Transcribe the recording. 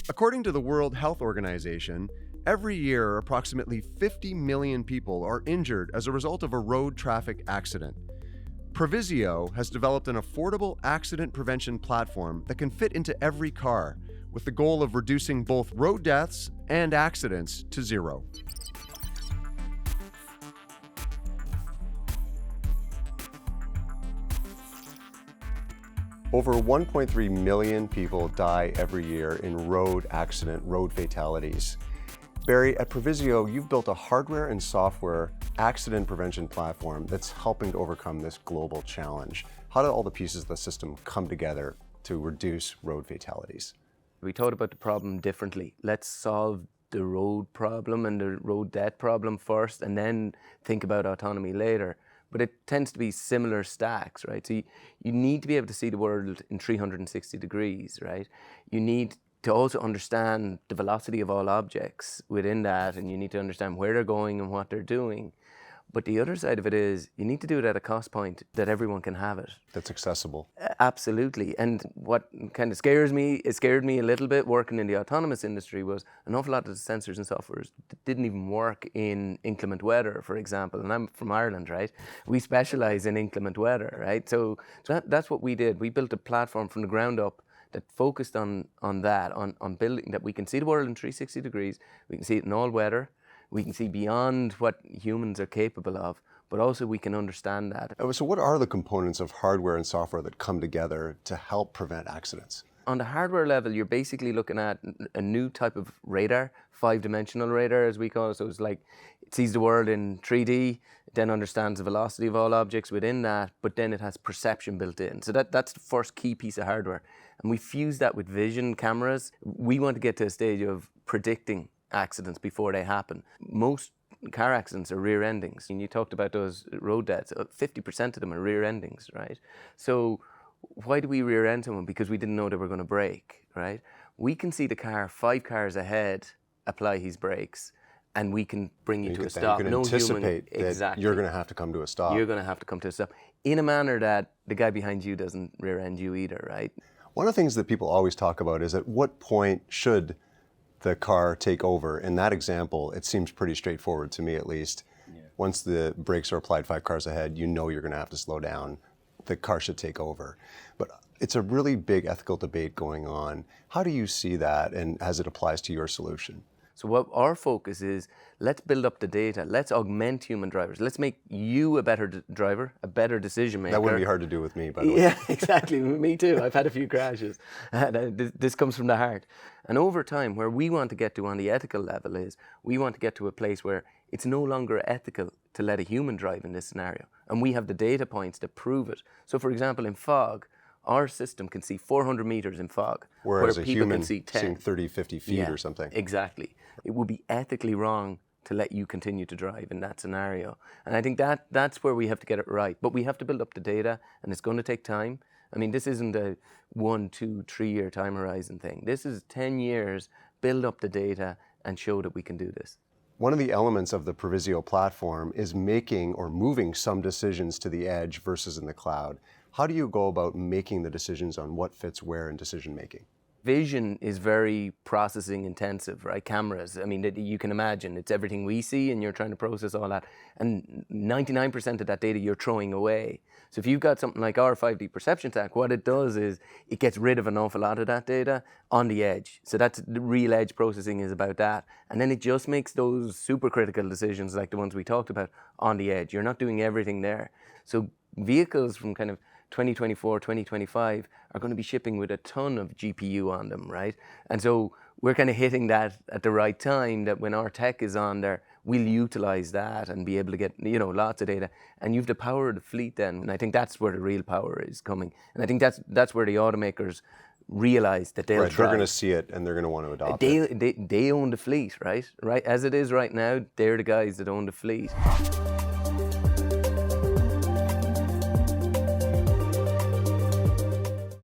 According to the World Health Organization, every year approximately 50 million people are injured as a result of a road traffic accident. Provizio has developed an affordable accident prevention platform that can fit into every car, with the goal of reducing both road deaths and accidents to zero. Over 1.3 million people die every year in road fatalities. Barry, at Provizio, you've built a hardware and software accident prevention platform that's helping to overcome this global challenge. How do all the pieces of the system come together to reduce road fatalities? We thought about the problem differently. Let's solve the road problem and the road death problem first, and then think about autonomy later. But it tends to be similar stacks, right? So you need to be able to see the world in 360 degrees, right? You need to also understand the velocity of all objects within that, and you need to understand where they're going and what they're doing. But the other side of it is you need to do it at a cost point that everyone can have it. That's accessible. Absolutely. And what kind of scared me a little bit working in the autonomous industry was an awful lot of the sensors and softwares didn't even work in inclement weather, for example. And I'm from Ireland, right? We specialize in inclement weather, right? So that's what we did. We built a platform from the ground up that focused on building that we can see the world in 360 degrees. We can see it in all weather. We can see beyond what humans are capable of, but also we can understand that. So what are the components of hardware and software that come together to help prevent accidents? On the hardware level, you're basically looking at a new type of radar, 5-dimensional radar as we call it. So it's like it sees the world in 3D, then understands the velocity of all objects within that, but then it has perception built in. So that's the first key piece of hardware. And we fuse that with vision cameras. We want to get to a stage of predicting accidents before they happen. Most car accidents are rear endings. And you talked about those road deaths. 50% of them are rear endings, right? So why do we rear end someone? Because we didn't know they were going to brake, right? We can see the car 5 cars ahead, apply his brakes, and we can bring you to a stop. You can anticipate that you're going to have to come to a stop. You're going to have to come to a stop in a manner that the guy behind you doesn't rear end you either, right? One of the things that people always talk about is at what point should the car take over. In that example, it seems pretty straightforward to me, at least. Yeah. Once the brakes are applied 5 cars ahead, you know you're going to have to slow down. The car should take over. But it's a really big ethical debate going on. How do you see that, and as it applies to your solution? So what our focus is, let's build up the data. Let's augment human drivers. Let's make you a better driver, a better decision maker. That wouldn't be hard to do with me, by the way. Yeah, exactly. Me too. I've had a few crashes. This comes from the heart. And over time, where we want to get to on the ethical level is, we want to get to a place where it's no longer ethical to let a human drive in this scenario. And we have the data points to prove it. So for example, in fog, our system can see 400 meters in fog. Whereas where a people human can see 10. seeing 30, 50 feet or something. Exactly. It would be ethically wrong to let you continue to drive in that scenario. And I think that's where we have to get it right. But we have to build up the data, and it's going to take time. I mean, this isn't a 1, 2, 3 year time horizon thing. This is 10 years, build up the data and show that we can do this. One of the elements of the Provizio platform is making or moving some decisions to the edge versus in the cloud. How do you go about making the decisions on what fits where in decision making? Vision is very processing intensive, right? Cameras, I mean, you can imagine it's everything we see and you're trying to process all that. And 99% of that data you're throwing away. So if you've got something like our 5D perception stack, what it does is it gets rid of an awful lot of that data on the edge. So that's the real edge processing is about that. And then it just makes those super critical decisions like the ones we talked about on the edge. You're not doing everything there. So vehicles from kind of 2024, 2025 are going to be shipping with a ton of GPU on them, right? And so we're kind of hitting that at the right time, that when our tech is on there, we'll utilize that and be able to get, lots of data. And you've the power of the fleet then. And I think that's where the real power is coming. And I think that's where the automakers realize that they'll They're going to see it and they're going to want to adopt it. They own the fleet, right? As it is right now, they're the guys that own the fleet.